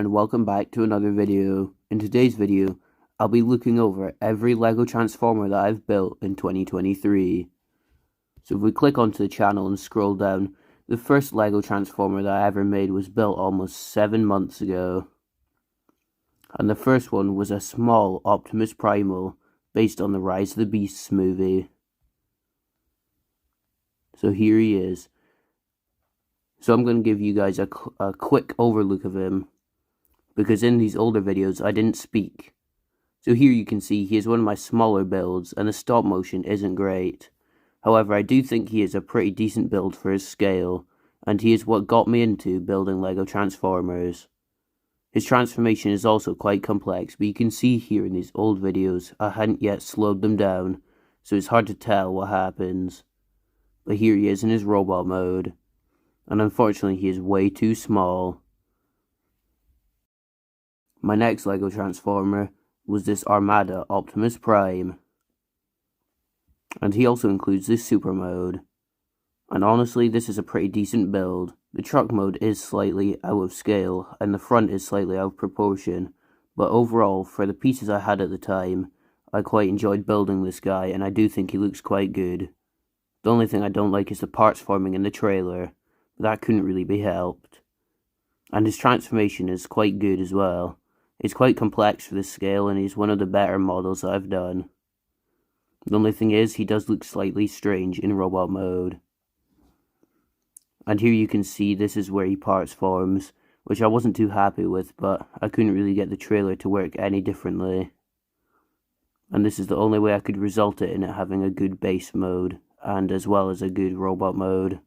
And welcome back to another video. In today's video, I'll be looking over every LEGO Transformer that I've built in 2023. So if we click onto the channel and scroll down, the first LEGO Transformer that I ever made was built almost 7 months ago. And the first one was a small Optimus Primal based on the Rise of the Beasts movie. So here he is. So I'm going to give you guys a quick overlook of him, because in these older videos I didn't speak. So here you can see he is one of my smaller builds, and the stop motion isn't great. However, I do think he is a pretty decent build for his scale, and he is what got me into building LEGO Transformers. His transformation is also quite complex, but you can see here in these old videos I hadn't yet slowed them down, so it's hard to tell what happens. But here he is in his robot mode, and unfortunately he is way too small. My next LEGO Transformer was this Armada Optimus Prime, and he also includes this Super mode. And honestly, this is a pretty decent build. The truck mode is slightly out of scale, and the front is slightly out of proportion, but overall, for the pieces I had at the time, I quite enjoyed building this guy, and I do think he looks quite good. The only thing I don't like is the parts forming in the trailer, but that couldn't really be helped. And his transformation is quite good as well. It's quite complex for this scale, and he's one of the better models that I've done. The only thing is, he does look slightly strange in robot mode. And here you can see this is where he parts forms, which I wasn't too happy with, but I couldn't really get the trailer to work any differently. And this is the only way I could result it in it having a good base mode, and as well as a good robot mode.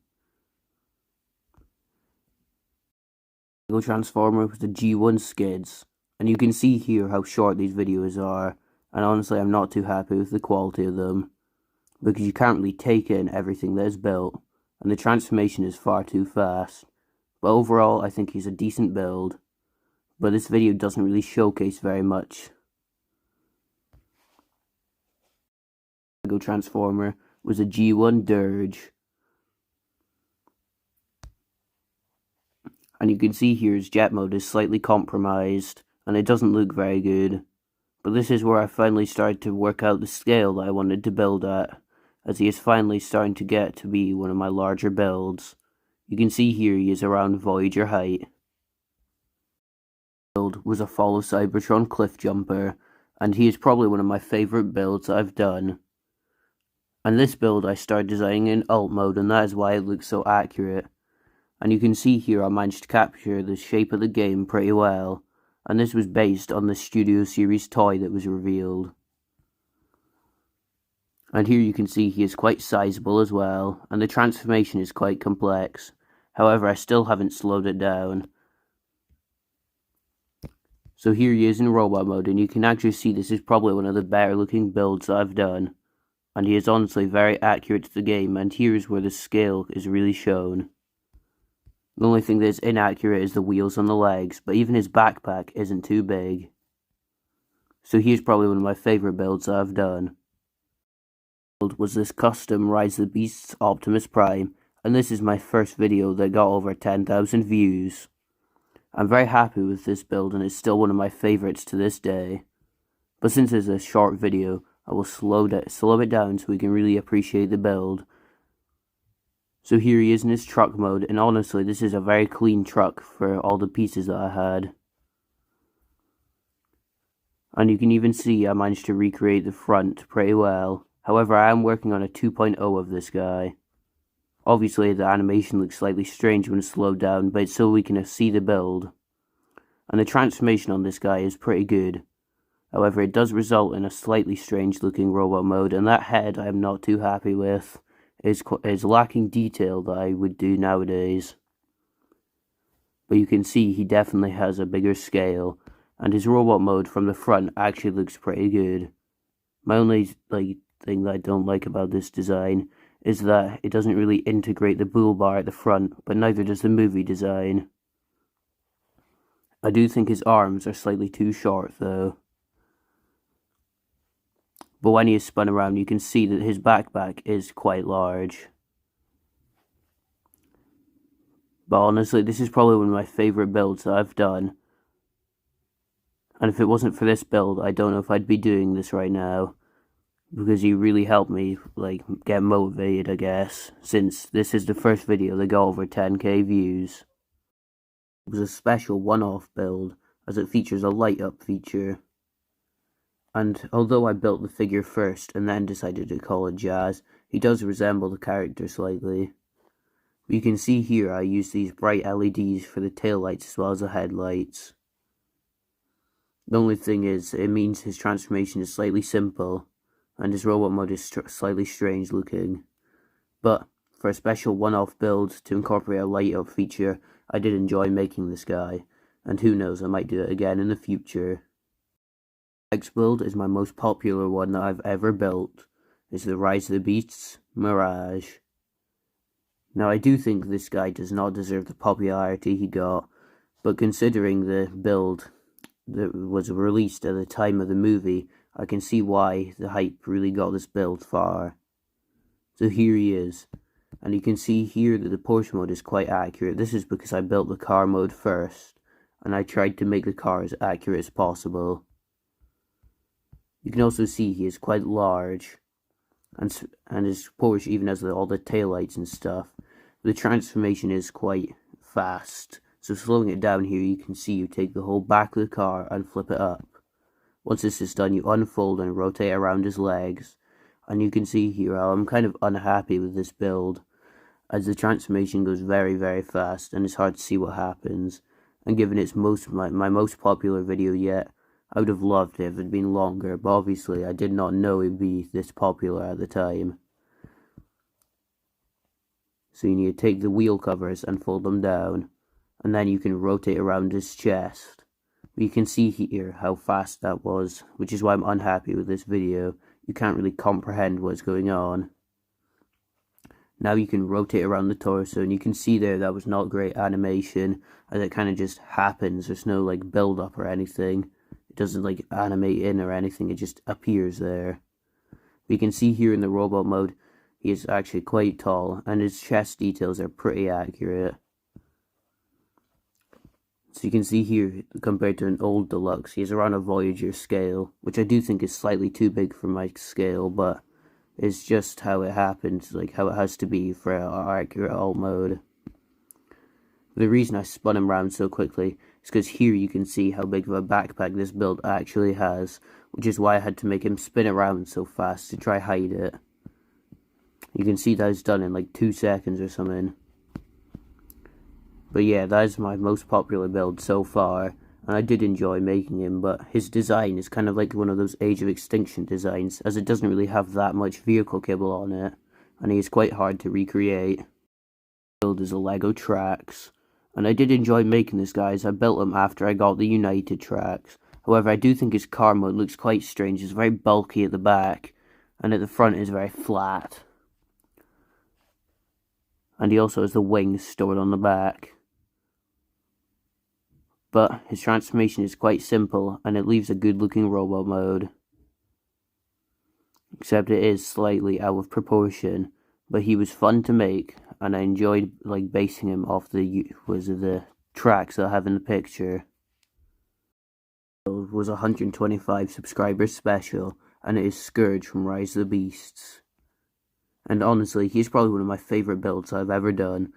LEGO Transformer with the G1 skids, and you can see here how short these videos are, and honestly I'm not too happy with the quality of them, because you can't really take in everything that is built, and the transformation is far too fast. But overall I think he's a decent build, but this video doesn't really showcase very much. LEGO Transformer was a G1 Dirge. And you can see here his jet mode is slightly compromised, and it doesn't look very good. But this is where I finally started to work out the scale that I wanted to build at, as he is finally starting to get to be one of my larger builds. You can see here he is around Voyager height. Build was a Fall of Cybertron cliff jumper, and he is probably one of my favourite builds that I've done. And this build I started designing in alt mode, and that is why it looks so accurate. And you can see here I managed to capture the shape of the game pretty well, and this was based on the Studio Series toy that was revealed. And here you can see he is quite sizable as well, and the transformation is quite complex. However, I still haven't slowed it down. So here he is in robot mode, and you can actually see this is probably one of the better looking builds that I've done. And he is honestly very accurate to the game, and here is where the scale is really shown. The only thing that is inaccurate is the wheels on the legs, but even his backpack isn't too big. So here's probably one of my favourite builds that I've done. Build was this custom Rise of the Beasts Optimus Prime, and this is my first video that got over 10,000 views. I'm very happy with this build, and it's still one of my favourites to this day. But since it's a short video, I will slow it down so we can really appreciate the build. So here he is in his truck mode, and honestly this is a very clean truck for all the pieces that I had. And you can even see I managed to recreate the front pretty well. However, I am working on a 2.0 of this guy. Obviously the animation looks slightly strange when it's slowed down, but it's so we can see the build. And the transformation on this guy is pretty good. However, it does result in a slightly strange looking robot mode, and that head I am not too happy with. Is lacking detail that I would do nowadays. But you can see he definitely has a bigger scale, and his robot mode from the front actually looks pretty good. My only thing that I don't like about this design is that it doesn't really integrate the bull bar at the front, but neither does the movie design. I do think his arms are slightly too short though. But when he is spun around, you can see that his backpack is quite large. But honestly, this is probably one of my favourite builds that I've done. And if it wasn't for this build, I don't know if I'd be doing this right now, because he really helped me, like, get motivated, I guess, since this is the first video that got over 10k views. It was a special one-off build, as it features a light-up feature. And although I built the figure first and then decided to call it Jazz, he does resemble the character slightly. You can see here I use these bright LEDs for the taillights as well as the headlights. The only thing is, it means his transformation is slightly simple, and his robot mode is slightly strange looking. But for a special one-off build to incorporate a light-up feature, I did enjoy making this guy, and who knows, I might do it again in the future. The next build is my most popular one that I've ever built. It's the Rise of the Beasts Mirage. Now, I do think this guy does not deserve the popularity he got, but considering the build that was released at the time of the movie, I can see why the hype really got this build far. So here he is, and you can see here that the Porsche mode is quite accurate. This is because I built the car mode first, and I tried to make the car as accurate as possible. You can also see he is quite large, and his Porsche even has all the taillights and stuff. The transformation is quite fast, so slowing it down here, you can see you take the whole back of the car and flip it up. Once this is done, you unfold and rotate around his legs, and you can see here how I'm kind of unhappy with this build, as the transformation goes very, very fast, and it's hard to see what happens. And given it's my most popular video yet, I would have loved it if it had been longer, but obviously I did not know it would be this popular at the time. So you need to take the wheel covers and fold them down, and then you can rotate around his chest. You can see here how fast that was, which is why I'm unhappy with this video. You can't really comprehend what's going on. Now you can rotate around the torso, and you can see there that was not great animation, as it kind of just happens. There's no like build up or anything. It doesn't like animate in or anything, it just appears there. We can see here in the robot mode, he is actually quite tall, and his chest details are pretty accurate. So you can see here, compared to an old Deluxe, he is around a Voyager scale, which I do think is slightly too big for my scale, but it's just how it happens, like how it has to be for our accurate alt mode. The reason I spun him around so quickly is because here you can see how big of a backpack this build actually has, which is why I had to make him spin around so fast to try hide it. You can see that it's done in like 2 seconds or something. But yeah, that is my most popular build so far, and I did enjoy making him, but his design is kind of like one of those Age of Extinction designs, as it doesn't really have that much vehicle kibble on it, and he is quite hard to recreate. The build is a Lego tracks, and I did enjoy making this guy, as I built him after I got the United tracks. However, I do think his car mode looks quite strange. It's very bulky at the back, and at the front is very flat. And he also has the wings stored on the back. But his transformation is quite simple, and it leaves a good looking robot mode. Except it is slightly out of proportion, but he was fun to make, and I enjoyed like basing him off the tracks that I have in the picture. It was 125 subscribers special, and it is Scourge from Rise of the Beasts. And honestly, he's probably one of my favourite builds I've ever done,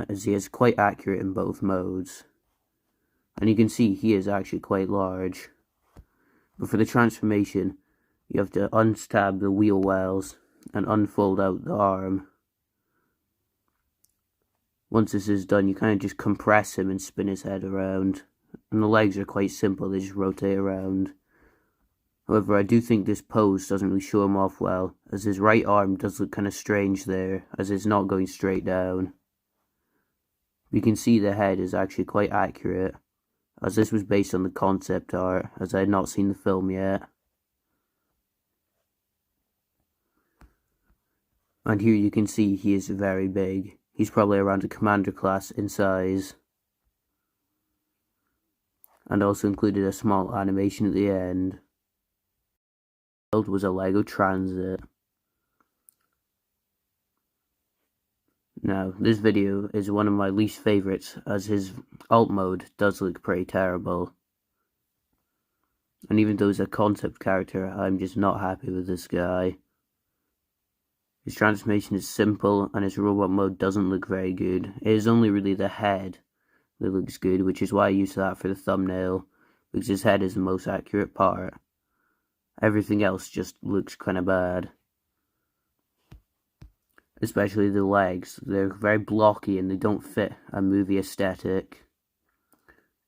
as he is quite accurate in both modes. And you can see he is actually quite large. But for the transformation, you have to unstab the wheel wells and unfold out the arm. Once this is done, you kind of just compress him and spin his head around. And the legs are quite simple, they just rotate around. However, I do think this pose doesn't really show him off well, as his right arm does look kind of strange there, as it's not going straight down. You can see the head is actually quite accurate, as this was based on the concept art, as I had not seen the film yet. And here you can see he is very big. He's probably around a commander class in size. And also included a small animation at the end. The build was a Lego Transit. Now, this video is one of my least favourites, as his alt mode does look pretty terrible. And even though he's a concept character, I'm just not happy with this guy. His transformation is simple, and his robot mode doesn't look very good. It is only really the head that looks good, which is why I used that for the thumbnail, because his head is the most accurate part. Everything else just looks kinda bad. Especially the legs. They're very blocky and they don't fit a movie aesthetic.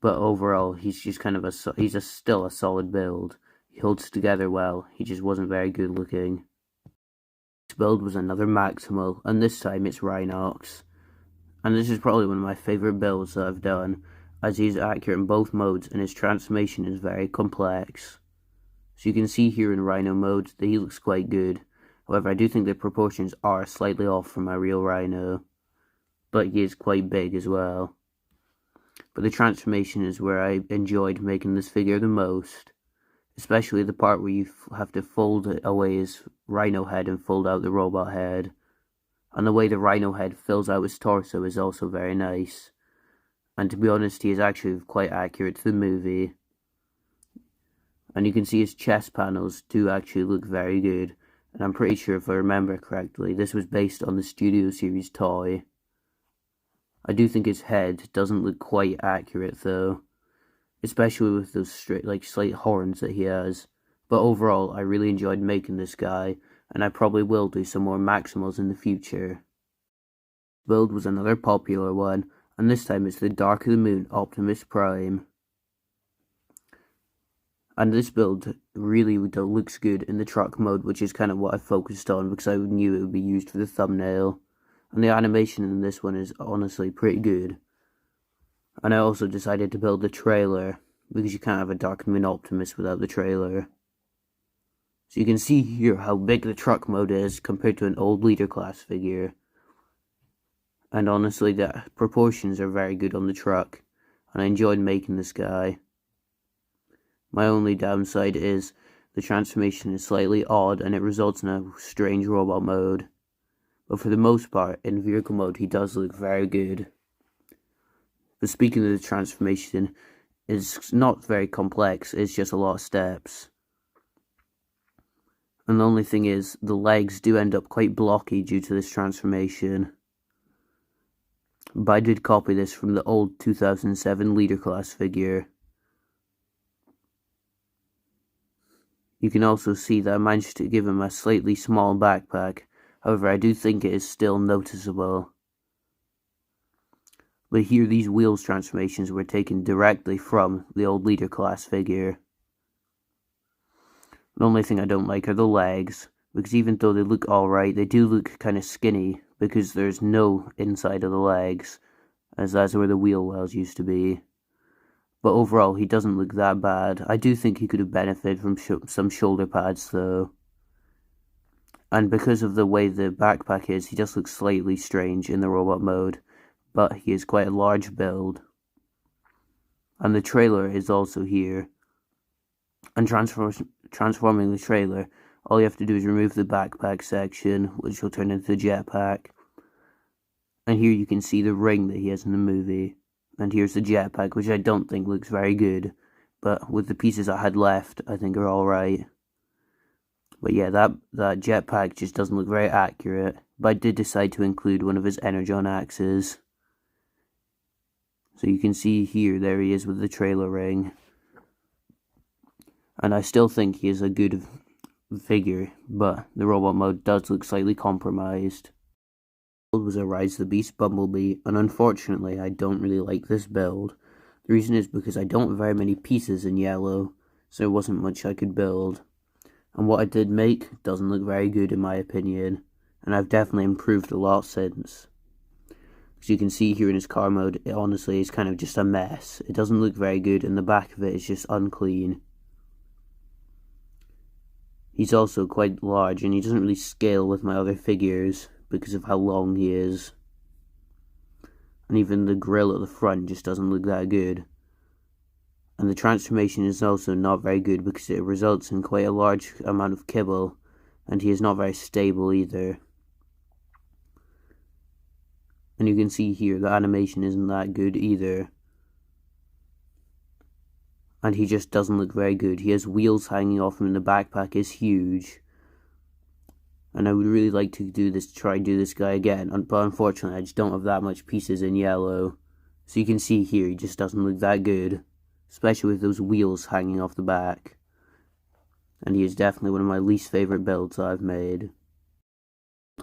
But overall, he's just kind of still a solid build. He holds together well, he just wasn't very good looking. This build was another maximal, and this time it's Rhinox. And this is probably one of my favourite builds that I've done, as he's accurate in both modes and his transformation is very complex. So you can see here in Rhino mode that he looks quite good. However, I do think the proportions are slightly off from my real Rhino, but he is quite big as well. But the transformation is where I enjoyed making this figure the most, especially the part where you have to fold away his Rhino head and fold out the robot head. And the way the Rhino head fills out his torso is also very nice. And to be honest, he is actually quite accurate to the movie. And you can see his chest panels do actually look very good. And I'm pretty sure, if I remember correctly, this was based on the Studio Series toy. I do think his head doesn't look quite accurate though, especially with those slight horns that he has. But overall, I really enjoyed making this guy, and I probably will do some more Maximals in the future. Build was another popular one, and this time it's the Dark of the Moon Optimus Prime. And this build really looks good in the truck mode, which is kind of what I focused on because I knew it would be used for the thumbnail. And the animation in this one is honestly pretty good. And I also decided to build the trailer, because you can't have a Dark Moon Optimus without the trailer. So you can see here how big the truck mode is compared to an old leader class figure. And honestly, the proportions are very good on the truck, and I enjoyed making this guy. My only downside is the transformation is slightly odd and it results in a strange robot mode. But for the most part, in vehicle mode, he does look very good. But speaking of the transformation, it's not very complex, it's just a lot of steps. And the only thing is, the legs do end up quite blocky due to this transformation. But I did copy this from the old 2007 leader class figure. You can also see that I managed to give him a slightly small backpack. However, I do think it is still noticeable. But here, these wheels transformations were taken directly from the old leader class figure. The only thing I don't like are the legs, because even though they look alright, they do look kind of skinny, because there's no inside of the legs, as that's where the wheel wells used to be. But overall, he doesn't look that bad. I do think he could have benefited from some shoulder pads, though. And because of the way the backpack is, he just looks slightly strange in the robot mode, but he is quite a large build. And the trailer is also here. And transforming the trailer, all you have to do is remove the backpack section, which will turn into the jetpack. And here you can see the ring that he has in the movie. And here's the jetpack, which I don't think looks very good, but with the pieces I had left, I think are alright. But yeah, that jetpack just doesn't look very accurate, but I did decide to include one of his Energon axes. So you can see here, there he is with the trailer ring. And I still think he is a good figure, but the robot mode does look slightly compromised. Was a Rise the Beast Bumblebee, and unfortunately I don't really like this build. The reason is because I don't have very many pieces in yellow, so there wasn't much I could build. And what I did make doesn't look very good in my opinion, and I've definitely improved a lot since. As you can see here in his car mode, it honestly is kind of just a mess. It doesn't look very good, and the back of it is just unclean. He's also quite large, and he doesn't really scale with my other figures, because of how long he is. And even the grill at the front just doesn't look that good. And the transformation is also not very good because it results in quite a large amount of kibble, and he is not very stable either. And you can see here the animation isn't that good either. and he just doesn't look very good. He has wheels hanging off him, and the backpack is huge. And I would really like to try and do this guy again, but unfortunately I just don't have that much pieces in yellow. So you can see here, he just doesn't look that good, especially with those wheels hanging off the back. And he is definitely one of my least favourite builds I've made.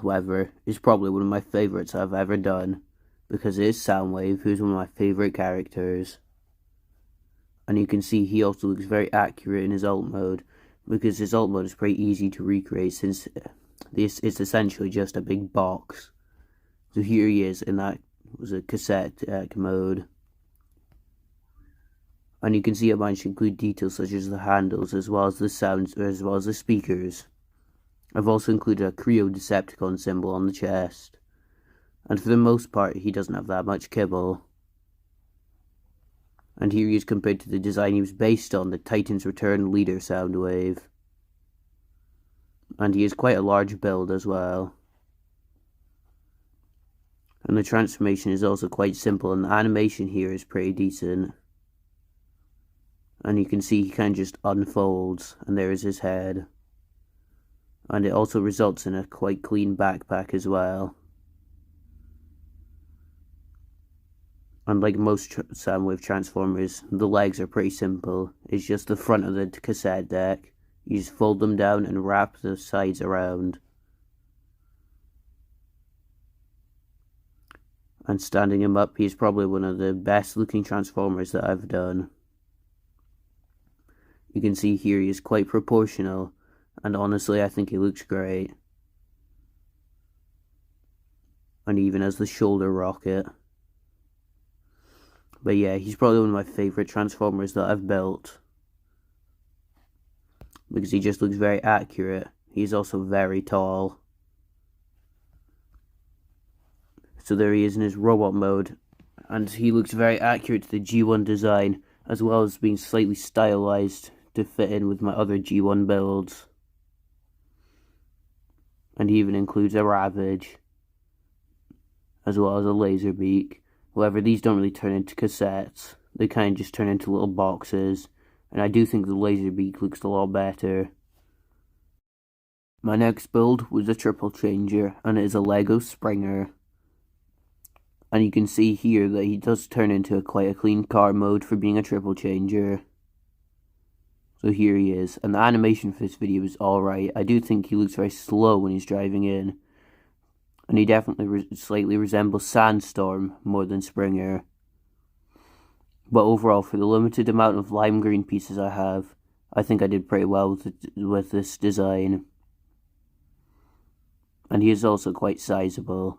However, it's probably one of my favourites I've ever done, because it is Soundwave, who's one of my favourite characters. And you can see he also looks very accurate in his alt mode, because his alt mode is pretty easy to recreate since this is essentially just a big box. So here he is, and that was a cassette deck mode. And you can see I managed to include details such as the handles, as well as the sounds, as well as the speakers. I've also included a Creo Decepticon symbol on the chest. And for the most part, he doesn't have that much kibble. And here he is compared to the design he was based on, the Titan's Return Leader Soundwave. And he is quite a large build as well. And the transformation is also quite simple, and the animation here is pretty decent. And you can see he kind of just unfolds, and there is his head. And it also results in a quite clean backpack as well. Unlike most Soundwave Transformers, the legs are pretty simple. It's just the front of the cassette deck. You just fold them down and wrap the sides around. And standing him up, he's probably one of the best looking Transformers that I've done. You can see here he is quite proportional, and honestly I think he looks great. And he even has the shoulder rocket. But yeah, he's probably one of my favourite Transformers that I've built, because he just looks very accurate. He's also very tall. So there he is in his robot mode, and he looks very accurate to the G1 design, as well as being slightly stylized to fit in with my other G1 builds. And he even includes a Ravage, as well as a Laserbeak. However, these don't really turn into cassettes. They kind of just turn into little boxes, and I do think the Laserbeak looks a lot better. My next build was a triple changer, and it is a Lego Springer. And you can see here that he does turn into quite a clean car mode for being a triple changer. So here he is, and the animation for this video is alright. I do think he looks very slow when he's driving in. And he definitely slightly resembles Sandstorm more than Springer. But overall, for the limited amount of lime green pieces I have, I think I did pretty well with this design. And he is also quite sizable.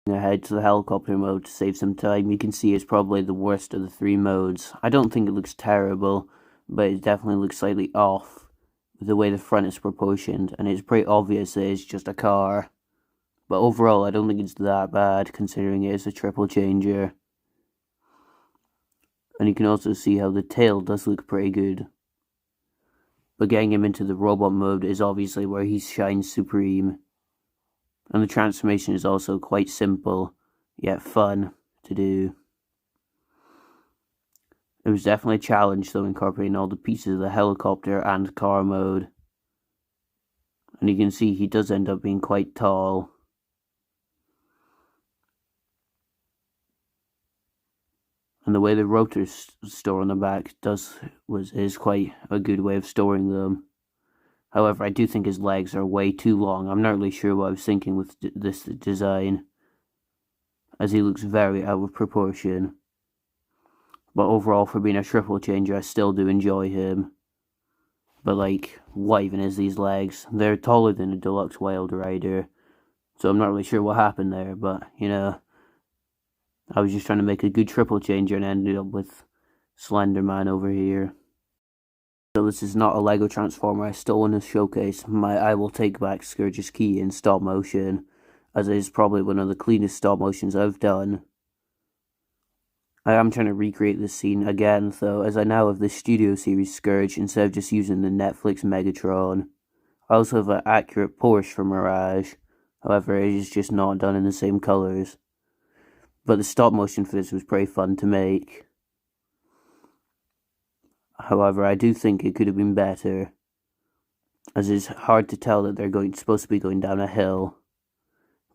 Ahead to the helicopter mode to save some time. You can see it's probably the worst of the three modes. I don't think it looks terrible, but it definitely looks slightly off with the way the front is proportioned, and it's pretty obvious that it's just a car. But overall, I don't think it's that bad, considering it is a triple changer. And you can also see how the tail does look pretty good. But getting him into the robot mode is obviously where he shines supreme. And the transformation is also quite simple, yet fun to do. It was definitely a challenge though, incorporating all the pieces of the helicopter and car mode. And you can see he does end up being quite tall. And the way the rotors store on the back is quite a good way of storing them. However, I do think his legs are way too long. I'm not really sure what I was thinking with this design, as he looks very out of proportion. But overall, for being a triple changer, I still do enjoy him. But like, what even is these legs? They're taller than a Deluxe Wild Rider, so I'm not really sure what happened there, but, you know, I was just trying to make a good triple changer and ended up with Slender Man over here. So this is not a Lego Transformer. I still want to showcase my I Will Take Back Scourge's Key in stop motion, as it is probably one of the cleanest stop motions I've done. I am trying to recreate this scene again though, as I now have the Studio Series Scourge instead of just using the Netflix Megatron. I also have an accurate Porsche from Mirage, however it is just not done in the same colours. but the stop motion for this was pretty fun to make. However, I do think it could have been better, as it's hard to tell that they're supposed to be going down a hill,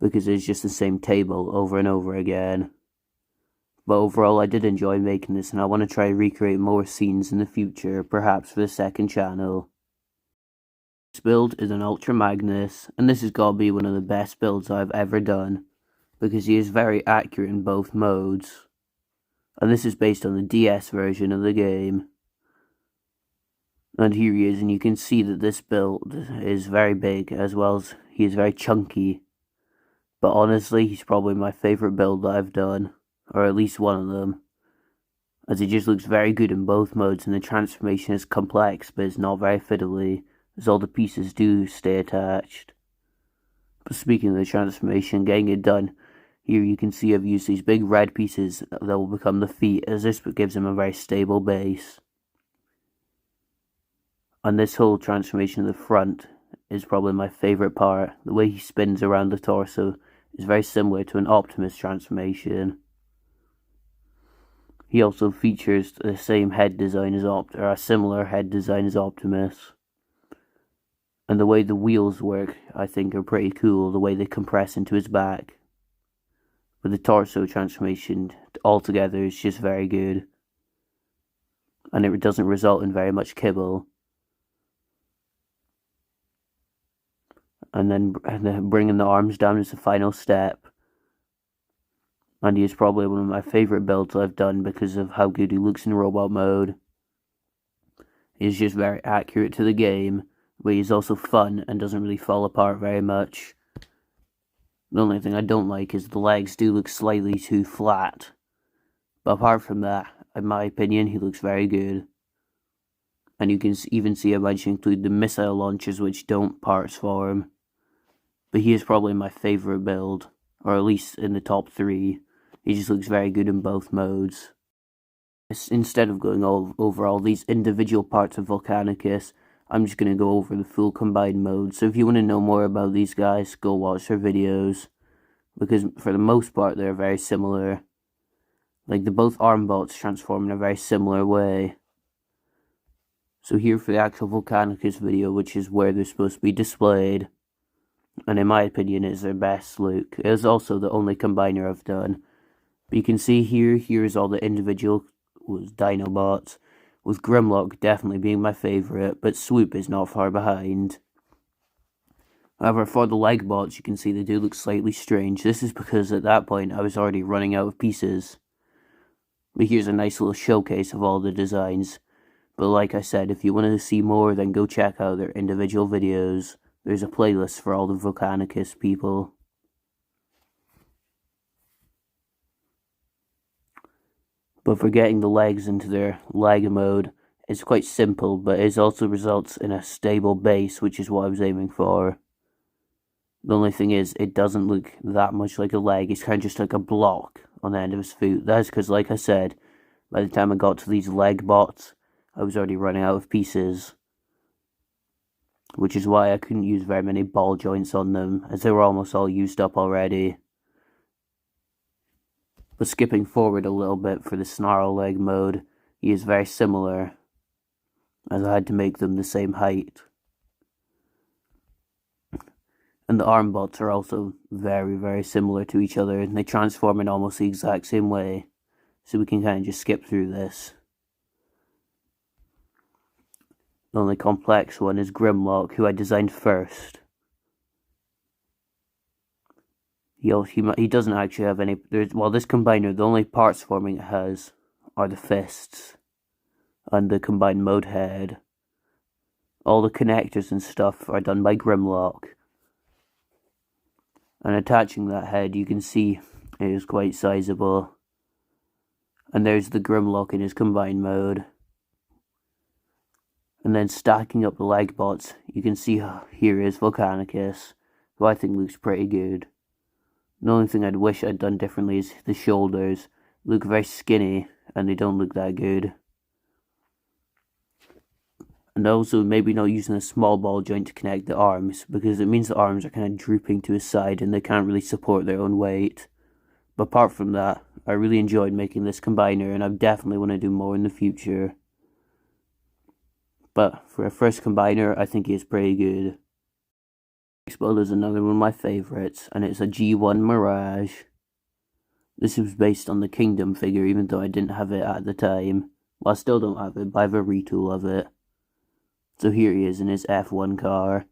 because it's just the same table over and over again. But overall, I did enjoy making this, and I want to try to recreate more scenes in the future, perhaps for the second channel. This build is an Ultra Magnus, and this has got to be one of the best builds I've ever done, because he is very accurate in both modes. And this is based on the DS version of the game. And here he is, and you can see that this build is very big, as well as he is very chunky. But honestly, he's probably my favourite build that I've done, or at least one of them, as he just looks very good in both modes, and the transformation is complex, but it's not very fiddly, as all the pieces do stay attached. But speaking of the transformation, getting it done, here you can see I've used these big red pieces that will become the feet, as this gives him a very stable base. And this whole transformation of the front is probably my favourite part. The way he spins around the torso is very similar to an Optimus transformation. He also features the same head design as or a similar head design as Optimus. And the way the wheels work, I think, are pretty cool, the way they compress into his back. But the torso transformation altogether is just very good. And it doesn't result in very much kibble. And then bringing the arms down is the final step. And he is probably one of my favourite builds I've done because of how good he looks in robot mode. He's just very accurate to the game, but he's also fun and doesn't really fall apart very much. The only thing I don't like is the legs do look slightly too flat. But apart from that, in my opinion, he looks very good. And you can even see I managed to include the missile launchers, which don't parts form. But he is probably my favourite build, or at least in the top 3. He just looks very good in both modes. Instead of going over all these individual parts of Volcanicus, I'm just going to go over the full combined mode. So if you want to know more about these guys, go watch their videos, because for the most part they're very similar. Like both arm bots transform in a very similar way. So here for the actual Volcanicus video, which is where they're supposed to be displayed. And in my opinion, it's their best look. It is also the only combiner I've done. But you can see here's all the individual Dinobots, with Grimlock definitely being my favourite, but Swoop is not far behind. However, for the Legbots, you can see they do look slightly strange. This is because at that point I was already running out of pieces. But here's a nice little showcase of all the designs. But like I said, if you want to see more, then go check out their individual videos. There's a playlist for all the Volcanicus people. But for getting the legs into their leg mode, it's quite simple, but it also results in a stable base, which is what I was aiming for. The only thing is, it doesn't look that much like a leg. It's kind of just like a block on the end of his foot. That's because, like I said, by the time I got to these leg bots, I was already running out of pieces. Which is why I couldn't use very many ball joints on them, as they were almost all used up already. But skipping forward a little bit for the snarl leg mode, he is very similar, as I had to make them the same height. And the arm bots are also very, very similar to each other, and they transform in almost the exact same way. So we can kind of just skip through this. The only complex one is Grimlock, who I designed first. He doesn't actually have any. This combiner, the only parts forming it has are the fists and the combined mode head. All the connectors and stuff are done by Grimlock. And attaching that head, you can see it is quite sizable. And there's the Grimlock in his combined mode. And then stacking up the leg bots, you can see here is Volcanicus, who I think looks pretty good. The only thing I'd wish I'd done differently is the shoulders. They look very skinny, and they don't look that good. And also maybe not using a small ball joint to connect the arms, because it means the arms are kind of drooping to his side and they can't really support their own weight. But apart from that, I really enjoyed making this combiner, and I definitely want to do more in the future. But for a first combiner, I think he is pretty good. Next build is another one of my favourites, and it's a G1 Mirage. This was based on the Kingdom figure, even though I didn't have it at the time. Well, I still don't have it, but I have a retool of it. So here he is in his F1 car.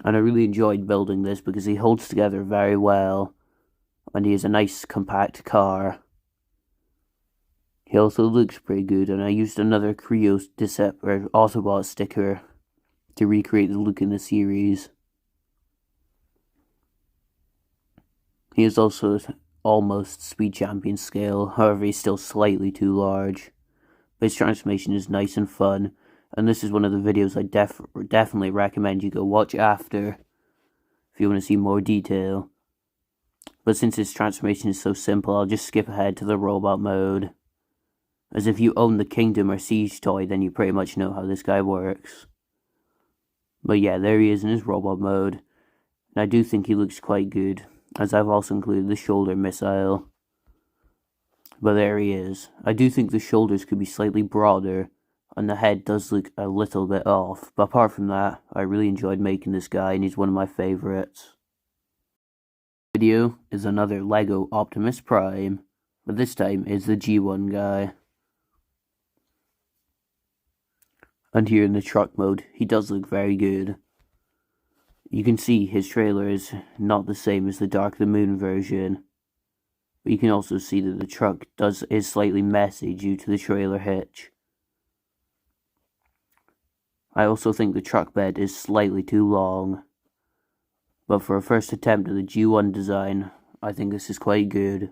And I really enjoyed building this because he holds together very well. And he has a nice compact car. He also looks pretty good, and I used another Creo Autobot sticker to recreate the look in the series. He is also almost Speed Champion scale, however he's still slightly too large. But his transformation is nice and fun, and this is one of the videos I definitely recommend you go watch after if you want to see more detail. But since his transformation is so simple, I'll just skip ahead to the robot mode. As if you own the Kingdom or Siege toy, then you pretty much know how this guy works. But yeah, there he is in his robot mode. And I do think he looks quite good, as I've also included the shoulder missile. But there he is. I do think the shoulders could be slightly broader, and the head does look a little bit off. But apart from that, I really enjoyed making this guy, and he's one of my favourites. Video is another Lego Optimus Prime, but this time is the G1 guy. And here in the truck mode, he does look very good. You can see his trailer is not the same as the Dark of the Moon version. But you can also see that the truck is slightly messy due to the trailer hitch. I also think the truck bed is slightly too long. But for a first attempt at the G1 design, I think this is quite good.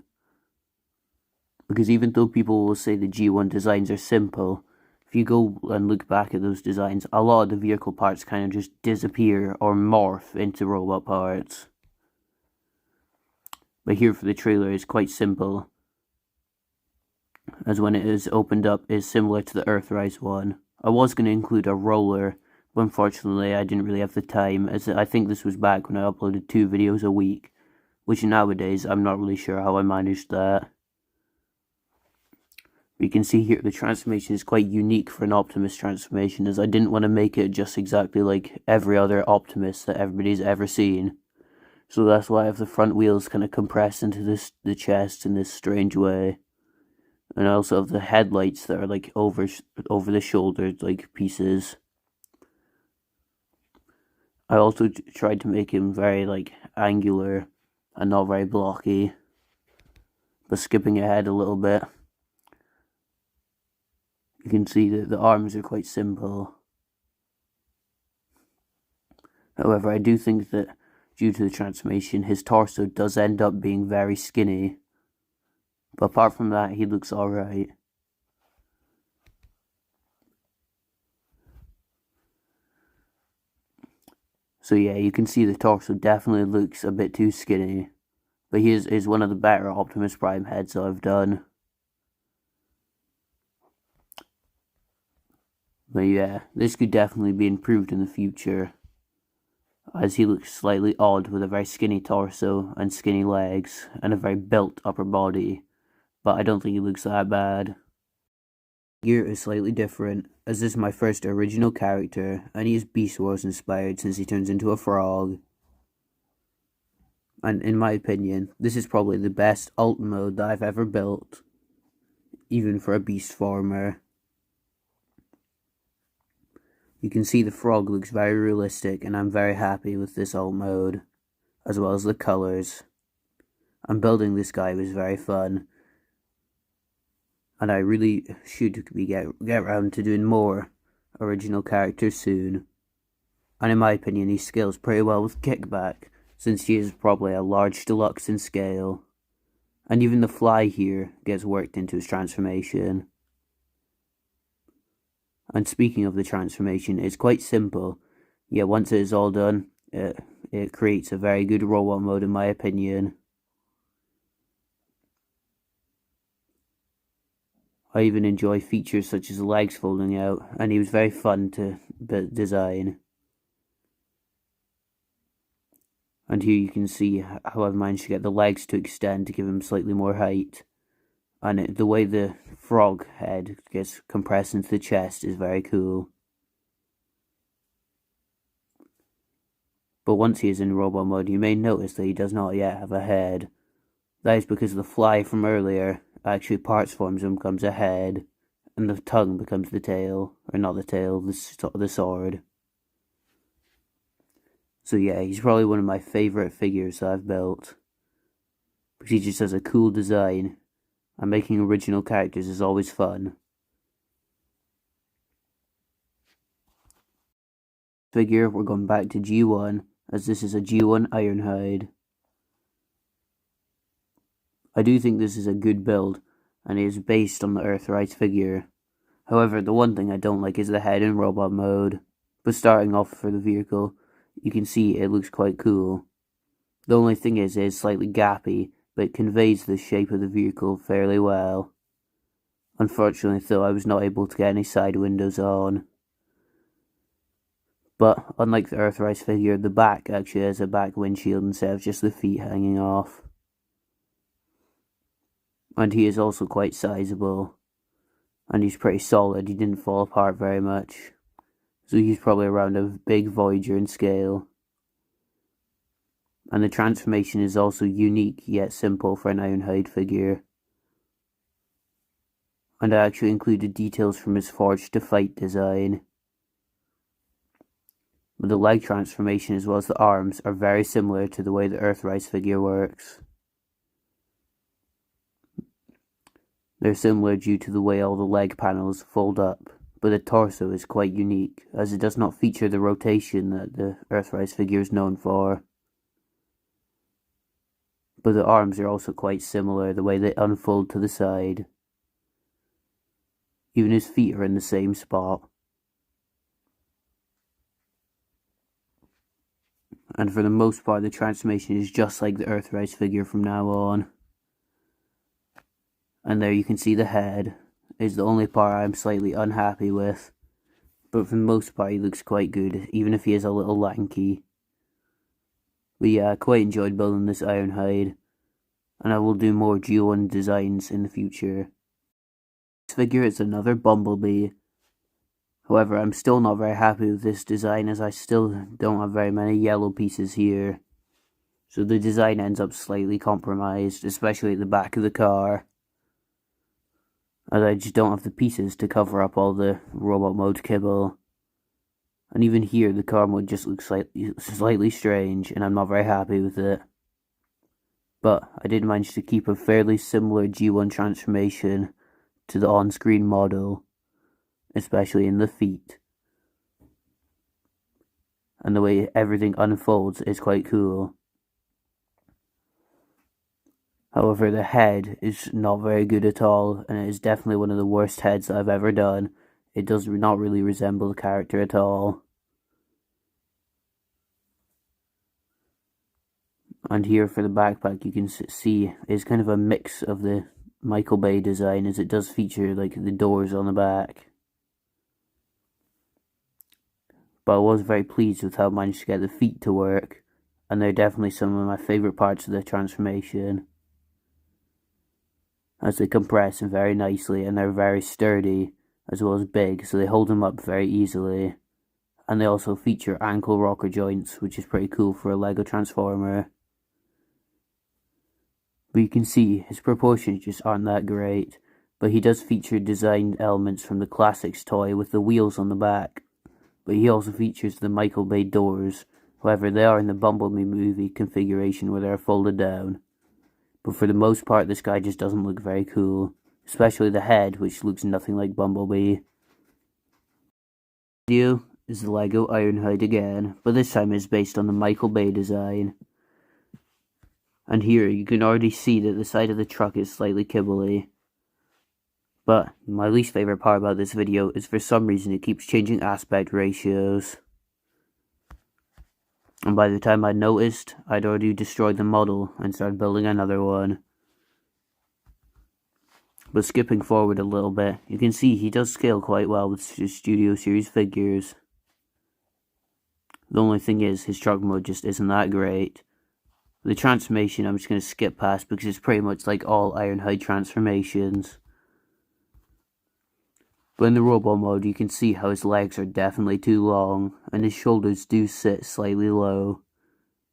Because even though people will say the G1 designs are simple, if you go and look back at those designs, a lot of the vehicle parts kind of just disappear or morph into robot parts. But here for the trailer is quite simple, as when it is opened up is similar to the Earthrise one. I was going to include a roller, but unfortunately I didn't really have the time, as I think this was back when I uploaded 2 videos a week, which nowadays I'm not really sure how I managed that. You can see here the transformation is quite unique for an Optimus transformation, as I didn't want to make it just exactly like every other Optimus that everybody's ever seen. So that's why I have the front wheels kind of compressed into the chest in this strange way. And I also have the headlights that are like over the shoulder like pieces. I also tried to make him very like angular and not very blocky. But skipping ahead a little bit, you can see that the arms are quite simple. However, I do think that due to the transformation, his torso does end up being very skinny. But apart from that, he looks alright. So yeah, you can see the torso definitely looks a bit too skinny. But he is one of the better Optimus Prime heads I've done. But yeah, this could definitely be improved in the future, as he looks slightly odd with a very skinny torso and skinny legs and a very built upper body, but I don't think he looks that bad. Gear is slightly different, as this is my first original character, and he is Beast Wars inspired since he turns into a frog. And in my opinion, this is probably the best alt mode that I've ever built, even for a beast former. You can see the frog looks very realistic, and I'm very happy with this alt mode, as well as the colours. And building this guy was very fun, and I really should get around to doing more original characters soon. And in my opinion, he scales pretty well with Kickback, since he is probably a large deluxe in scale. And even the fly here gets worked into his transformation. And speaking of the transformation, it's quite simple. Yeah, once it is all done, it creates a very good robot mode in my opinion. I even enjoy features such as the legs folding out, and he was very fun to design. And here you can see how I've managed to get the legs to extend to give him slightly more height. And the way the frog head gets compressed into the chest is very cool. But once he is in robot mode, you may notice that he does not yet have a head. That is because the fly from earlier actually parts forms and becomes a head, and the tongue becomes the tail, or not the tail, the sword. So yeah, he's probably one of my favourite figures that I've built, because he just has a cool design, and making original characters is always fun. Figure, we're going back to G1, as this is a G1 Ironhide. I do think this is a good build, and it is based on the Earthrise figure. However, the one thing I don't like is the head in robot mode, but starting off for the vehicle, you can see it looks quite cool. The only thing is it is slightly gappy, but it conveys the shape of the vehicle fairly well. Unfortunately though, I was not able to get any side windows on. But unlike the Earthrise figure, the back actually has a back windshield instead of just the feet hanging off. And he is also quite sizable. And he's pretty solid, he didn't fall apart very much. So he's probably around a big Voyager in scale. And the transformation is also unique yet simple for an Ironhide figure. And I actually included details from his Forged to Fight design. But the leg transformation as well as the arms are very similar to the way the Earthrise figure works. They're similar due to the way all the leg panels fold up, but the torso is quite unique, as it does not feature the rotation that the Earthrise figure is known for. But the arms are also quite similar, the way they unfold to the side. Even his feet are in the same spot. And for the most part, the transformation is just like the Earthrise figure from now on. And there you can see the head is the only part I'm slightly unhappy with. But for the most part, he looks quite good, even if he is a little lanky. But yeah, I quite enjoyed building this Ironhide, and I will do more G1 designs in the future. This figure is another Bumblebee. However, I'm still not very happy with this design, as I still don't have very many yellow pieces here. So the design ends up slightly compromised, especially at the back of the car, as I just don't have the pieces to cover up all the robot mode kibble. And even here, the car mode just looks slightly strange, and I'm not very happy with it. But I did manage to keep a fairly similar G1 transformation to the on-screen model, especially in the feet. And the way everything unfolds is quite cool. However, the head is not very good at all, and it is definitely one of the worst heads that I've ever done. It does not really resemble the character at all. And here for the backpack, you can see is kind of a mix of the Michael Bay design, as it does feature like the doors on the back. But I was very pleased with how I managed to get the feet to work, and they're definitely some of my favourite parts of the transformation, as they compress very nicely, and they're very sturdy as well as big, so they hold them up very easily. And they also feature ankle rocker joints, which is pretty cool for a Lego Transformer. But you can see his proportions just aren't that great, but he does feature designed elements from the Classics toy with the wheels on the back. But he also features the Michael Bay doors. However, they are in the Bumblebee movie configuration where they're folded down. But for the most part, this guy just doesn't look very cool, especially the head, which looks nothing like Bumblebee. Video is the Lego Ironhide again, but this time it's based on the Michael Bay design. And here you can already see that the side of the truck is slightly kibbly. But my least favorite part about this video is for some reason it keeps changing aspect ratios. And by the time I noticed, I'd already destroyed the model and started building another one. But skipping forward a little bit, you can see he does scale quite well with his Studio Series figures. The only thing is, his truck mode just isn't that great. The transformation I'm just going to skip past because it's pretty much like all Ironhide transformations. But in the robot mode, you can see how his legs are definitely too long, and his shoulders do sit slightly low.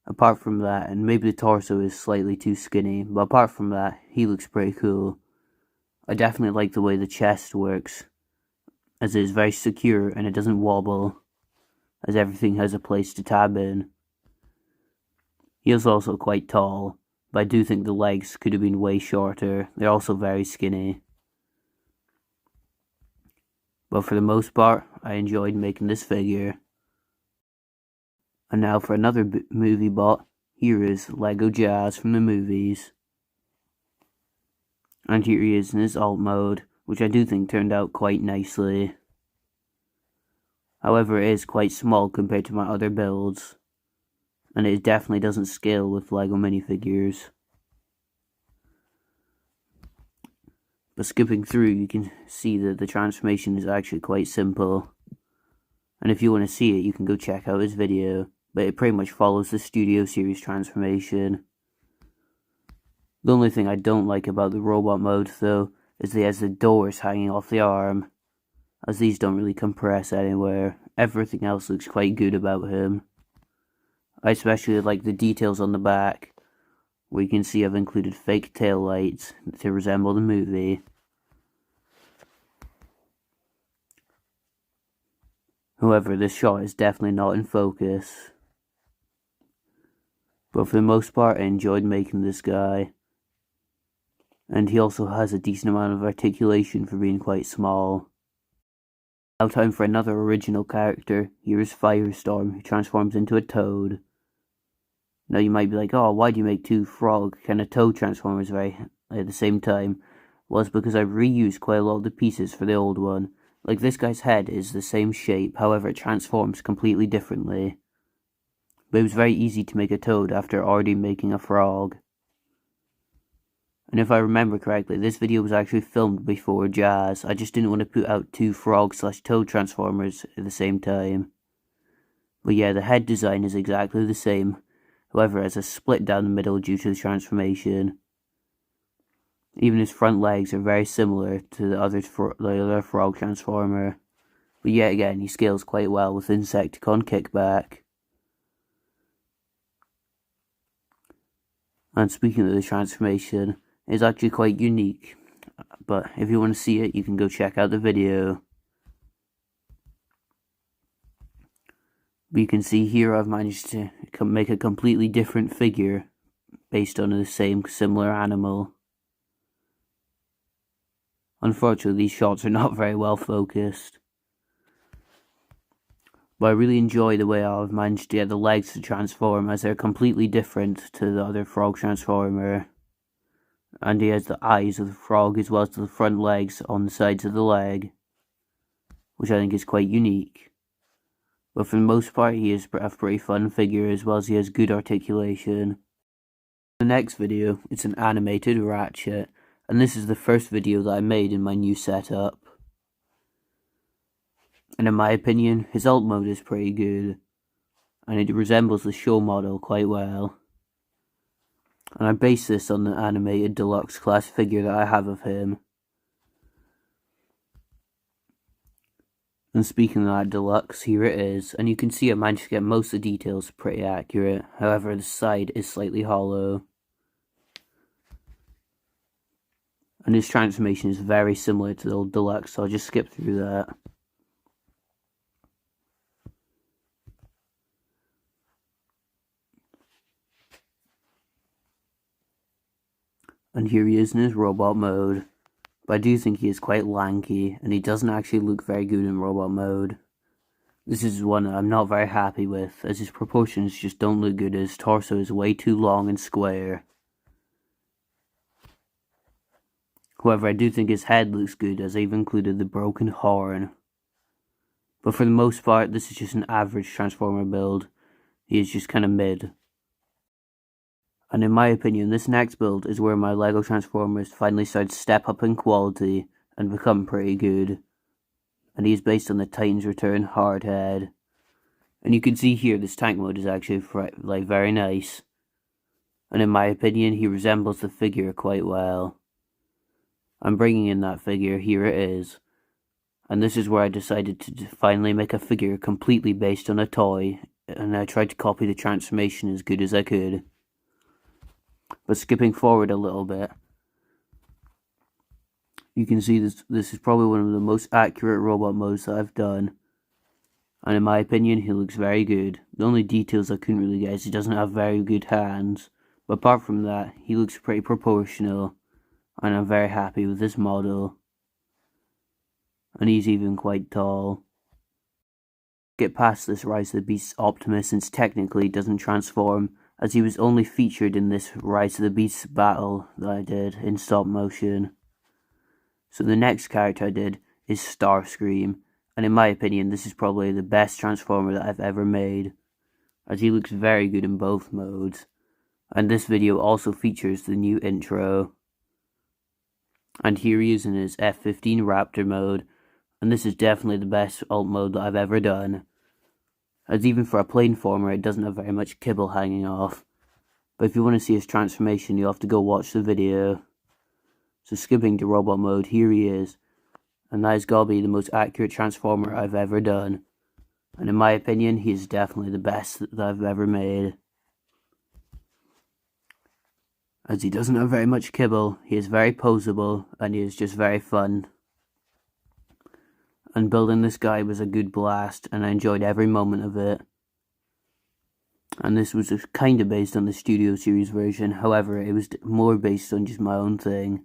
Apart from that, and maybe the torso is slightly too skinny, but apart from that, he looks pretty cool. I definitely like the way the chest works, as it is very secure and it doesn't wobble, as everything has a place to tab in. He is also quite tall, but I do think the legs could have been way shorter. They're also very skinny. But for the most part, I enjoyed making this figure. And now for another movie bot, here is Lego Jazz from the movies. And here he is in his alt mode, which I do think turned out quite nicely. However, it is quite small compared to my other builds, and it definitely doesn't scale with Lego minifigures. But skipping through, you can see that the transformation is actually quite simple. And if you want to see it, you can go check out his video, but it pretty much follows the Studio Series transformation. The only thing I don't like about the robot mode, though, is that he has the doors hanging off the arm, as these don't really compress anywhere. Everything else looks quite good about him. I especially like the details on the back, where you can see I've included fake tail lights to resemble the movie. However, this shot is definitely not in focus. But for the most part, I enjoyed making this guy. And he also has a decent amount of articulation for being quite small. Now time for another original character. Here is Firestorm, who transforms into a toad. Now you might be like, oh, why do you make two frog kind of toad transformers at the same time? Well, it's because I've reused quite a lot of the pieces for the old one. Like this guy's head is the same shape, however it transforms completely differently. But it was very easy to make a toad after already making a frog. And if I remember correctly, this video was actually filmed before Jazz. I just didn't want to put out two frog/toad transformers at the same time. But yeah, the head design is exactly the same. However, it has a split down the middle due to the transformation. Even his front legs are very similar to the other frog transformer. But yet again, he scales quite well with Insecticon Kickback. And speaking of the transformation, it's actually quite unique. But if you want to see it, you can go check out the video. But you can see here I've managed to make a completely different figure based on the same similar animal. Unfortunately, these shots are not very well focused. But I really enjoy the way I've managed to get the legs to transform, as they're completely different to the other frog transformer. And he has the eyes of the frog as well as the front legs on the sides of the leg, which I think is quite unique. But for the most part, he is a pretty fun figure, as well as he has good articulation. The next video, it's an animated Ratchet, and this is the first video that I made in my new setup. And in my opinion, his alt mode is pretty good, and it resembles the show model quite well. And I based this on the animated deluxe class figure that I have of him. And speaking of that deluxe, here it is, and you can see I managed to get most of the details pretty accurate, however the side is slightly hollow. And his transformation is very similar to the old deluxe, so I'll just skip through that. And here he is in his robot mode. But I do think he is quite lanky, and he doesn't actually look very good in robot mode. This is one that I'm not very happy with, as his proportions just don't look good. His torso is way too long and square. However, I do think his head looks good, as I've included the broken horn. But for the most part, this is just an average Transformer build. He is just kind of mid. And in my opinion, this next build is where my LEGO Transformers finally start to step up in quality and become pretty good. And he is based on the Titans Return Hardhead. And you can see here, this tank mode is actually very nice. and in my opinion he resembles the figure quite well. I'm bringing in that figure, here it is. And this is where I decided to finally make a figure completely based on a toy, and I tried to copy the transformation as good as I could. But skipping forward a little bit, you can see this is probably one of the most accurate robot modes that I've done. And in my opinion, he looks very good. The only details I couldn't really get is he doesn't have very good hands. But apart from that, he looks pretty proportional. And I'm very happy with this model. And he's even quite tall. Get past this Rise of the Beasts Optimus, since technically he doesn't transform, as he was only featured in this Rise of the Beasts battle that I did in stop motion. So the next character I did is Starscream, and in my opinion this is probably the best transformer that I've ever made, as he looks very good in both modes. And this video also features the new intro. And here he is in his F-15 Raptor mode, and this is definitely the best alt mode that I've ever done, as even for a planeformer it doesn't have very much kibble hanging off. But if you want to see his transformation, you'll have to go watch the video. So skipping to robot mode, here he is, and that has got to be the most accurate transformer I've ever done. And in my opinion, he is definitely the best that I've ever made. As he doesn't have very much kibble, he is very poseable, and he is just very fun. And building this guy was a good blast, and I enjoyed every moment of it. And this was kind of based on the Studio Series version, however, it was more based on just my own thing.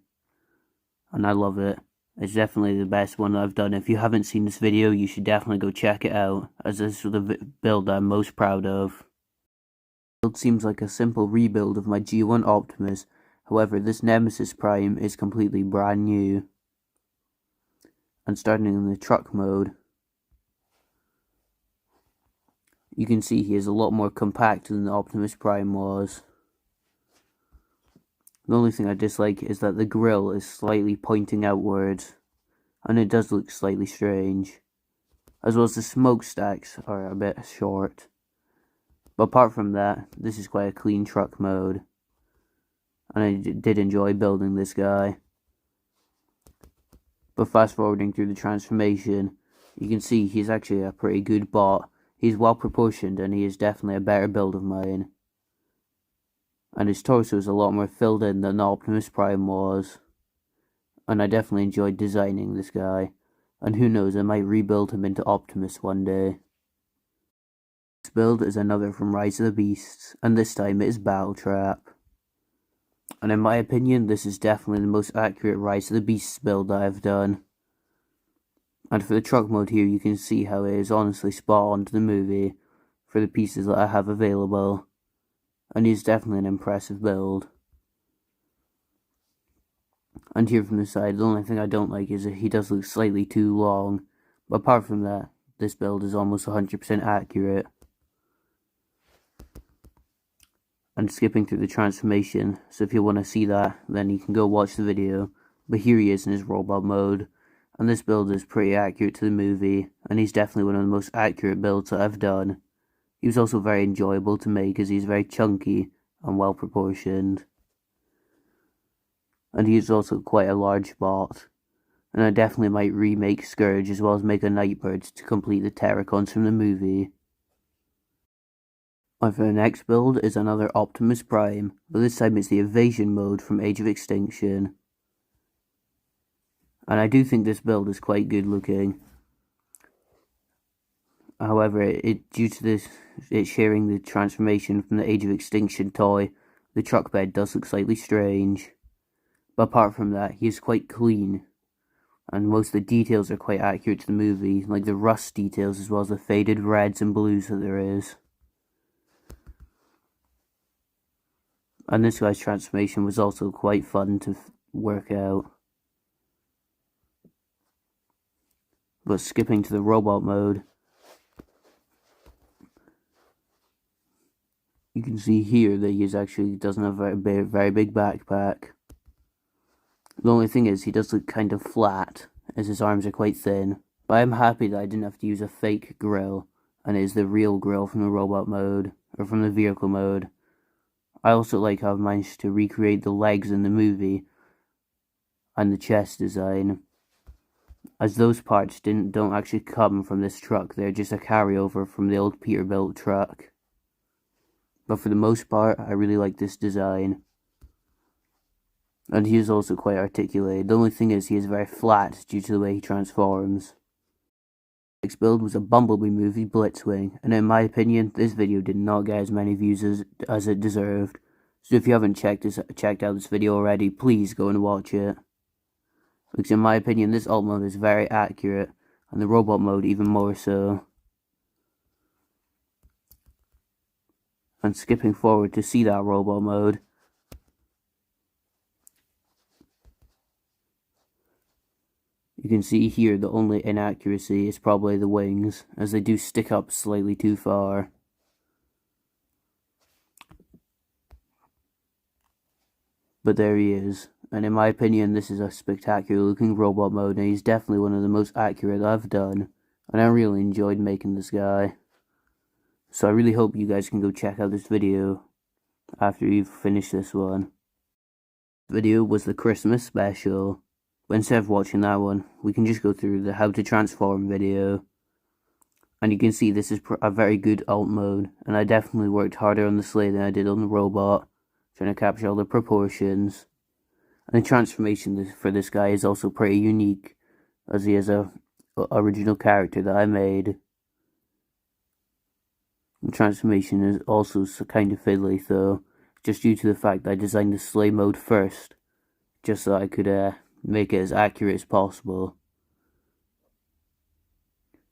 And I love it. It's definitely the best one I've done. If you haven't seen this video, you should definitely go check it out, as this is the build I'm most proud of. The build seems like a simple rebuild of my G1 Optimus, however this Nemesis Prime is completely brand new. And starting in the truck mode, you can see he is a lot more compact than the Optimus Prime was. The only thing I dislike is that the grille is slightly pointing outwards, and it does look slightly strange, as well as the smokestacks are a bit short. But apart from that, this is quite a clean truck mode, and I did enjoy building this guy. But fast forwarding through the transformation, you can see he's actually a pretty good bot. He's well proportioned, and he is definitely a better build of mine. And his torso is a lot more filled in than the Optimus Prime was. And I definitely enjoyed designing this guy. And who knows, I might rebuild him into Optimus one day. This build is another from Rise of the Beasts, and this time it is Battle Trap. And in my opinion, this is definitely the most accurate Rise of the Beasts build that I've done. And for the truck mode here, you can see how it is honestly spot on to the movie for the pieces that I have available. And he's definitely an impressive build. And here from the side, the only thing I don't like is that he does look slightly too long. But apart from that, this build is almost 100% accurate. And skipping through the transformation, so if you want to see that, then you can go watch the video. But here he is in his robot mode. And this build is pretty accurate to the movie, and he's definitely one of the most accurate builds that I've done. He was also very enjoyable to make, as he's very chunky and well proportioned. And he is also quite a large bot. And I definitely might remake Scourge as well as make a Nightbird to complete the Terracons from the movie. And for the next build is another Optimus Prime, but this time it's the Evasion mode from Age of Extinction. And I do think this build is quite good looking. However, due to it sharing the transformation from the Age of Extinction toy, the truck bed does look slightly strange. But apart from that, he is quite clean. And most of the details are quite accurate to the movie, like the rust details as well as the faded reds and blues that there is. And this guy's transformation was also quite fun to work out. But skipping to the robot mode, you can see here that he actually doesn't have a very big backpack. The only thing is, he does look kind of flat, as his arms are quite thin. But I'm happy that I didn't have to use a fake grill, and it is the real grill from the robot mode, or from the vehicle mode. I also like how I've managed to recreate the legs in the movie and the chest design, as those parts don't actually come from this truck. They're just a carryover from the old Peterbilt truck. But for the most part, I really like this design. And he is also quite articulated. The only thing is he is very flat due to the way he transforms. Next build was a Bumblebee movie, Blitzwing, and in my opinion, this video did not get as many views as it deserved. So if you haven't checked out this video already, please go and watch it. Because in my opinion, this alt mode is very accurate, and the robot mode even more so. And skipping forward to see that robot mode, you can see here the only inaccuracy is probably the wings, as they do stick up slightly too far. But there he is, and in my opinion this is a spectacular looking robot mode, and he's definitely one of the most accurate I've done, and I really enjoyed making this guy. So I really hope you guys can go check out this video after you've finished this one. The video was the Christmas special, but instead of watching that one, we can just go through the how to transform video. And you can see this is a very good alt mode, and I definitely worked harder on the sleigh than I did on the robot, trying to capture all the proportions. And the transformation for this guy is also pretty unique, as he has a original character that I made. The transformation is also kind of fiddly though, just due to the fact that I designed the sleigh mode first, just so I could make it as accurate as possible.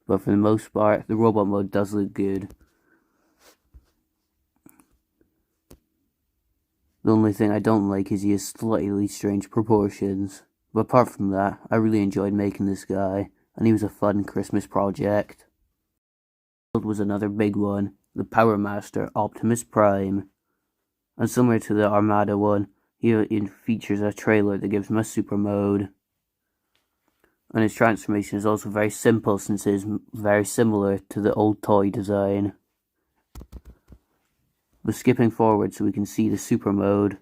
But for the most part, the robot mode does look good. The only thing I don't like is he has slightly strange proportions. But apart from that, I really enjoyed making this guy, and he was a fun Christmas project. The build was another big one, the Power Master Optimus Prime. And similar to the Armada one, it features a trailer that gives him a super mode. And his transformation is also very simple, since it is very similar to the old toy design. But skipping forward so we can see the super mode.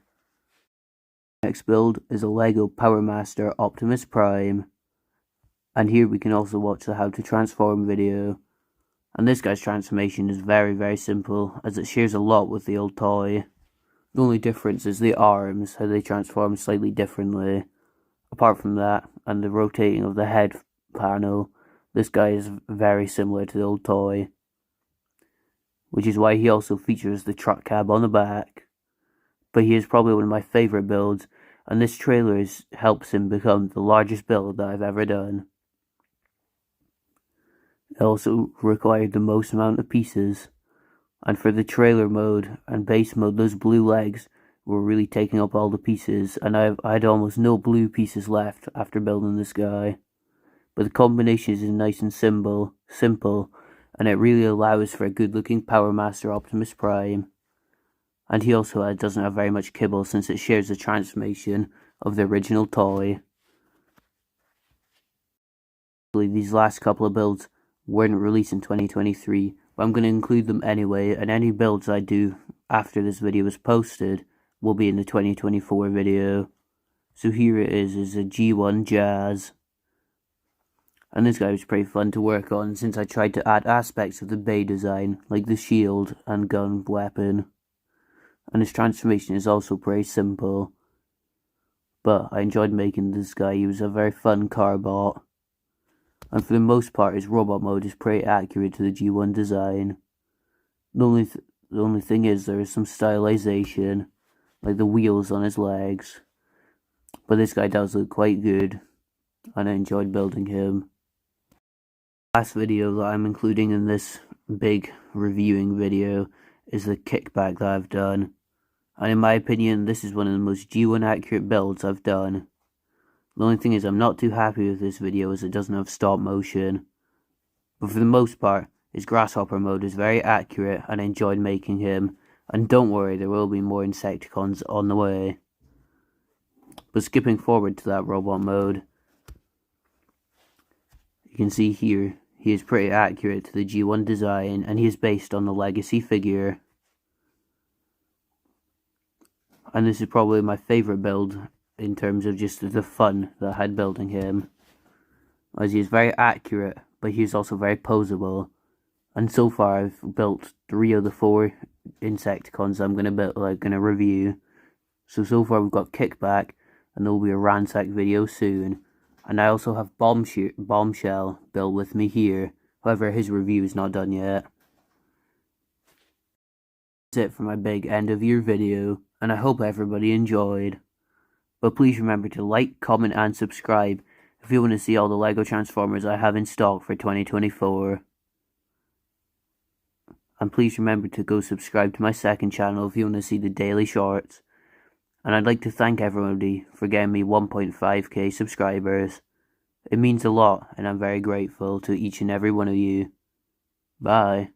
Next build is a Lego Power Master Optimus Prime. And here we can also watch the how to transform video. And this guy's transformation is very simple, as it shares a lot with the old toy. The only difference is the arms, how they transform slightly differently. Apart from that, and the rotating of the head panel, this guy is very similar to the old toy. Which is why he also features the truck cab on the back. But he is probably one of my favourite builds, and this trailer helps him become the largest build that I've ever done. It also required the most amount of pieces, and for the trailer mode and base mode, those blue legs were really taking up all the pieces, and I had almost no blue pieces left after building this guy. But the combination is nice and simple, and it really allows for a good looking Power Master Optimus Prime. And he also doesn't have very much kibble, since it shares the transformation of the original toy. These last couple of builds weren't released in 2023, but I'm going to include them anyway, and any builds I do after this video is posted will be in the 2024 video. So here it is a G1 Jazz. And this guy was pretty fun to work on, since I tried to add aspects of the Bay design, like the shield and gun weapon. And his transformation is also pretty simple. But I enjoyed making this guy. He was a very fun car bot. And for the most part, his robot mode is pretty accurate to the G1 design. The only thing is there is some stylization, like the wheels on his legs. But this guy does look quite good, and I enjoyed building him. The last video that I'm including in this big reviewing video is the kickback that I've done. And in my opinion, this is one of the most G1 accurate builds I've done. The only thing is I'm not too happy with this video, as it doesn't have stop motion. But for the most part, his grasshopper mode is very accurate, and I enjoyed making him. And don't worry, there will be more Insecticons on the way. But skipping forward to that robot mode, you can see here, he is pretty accurate to the G1 design, and he is based on the Legacy figure. And this is probably my favourite build in terms of just the fun that I had building him, as he is very accurate, but he is also very poseable. And so far I've built 3 of the 4 Insecticons I'm gonna review. So far we've got Kickback, and there will be a Ransack video soon. And I also have Bombshell built with me here. However, his review is not done yet. That's it for my big end of year video, and I hope everybody enjoyed. But please remember to like, comment and subscribe if you want to see all the LEGO Transformers I have in stock for 2024. And please remember to go subscribe to my second channel if you want to see the daily shorts. And I'd like to thank everybody for getting me 1.5k subscribers. It means a lot, and I'm very grateful to each and every one of you. Bye.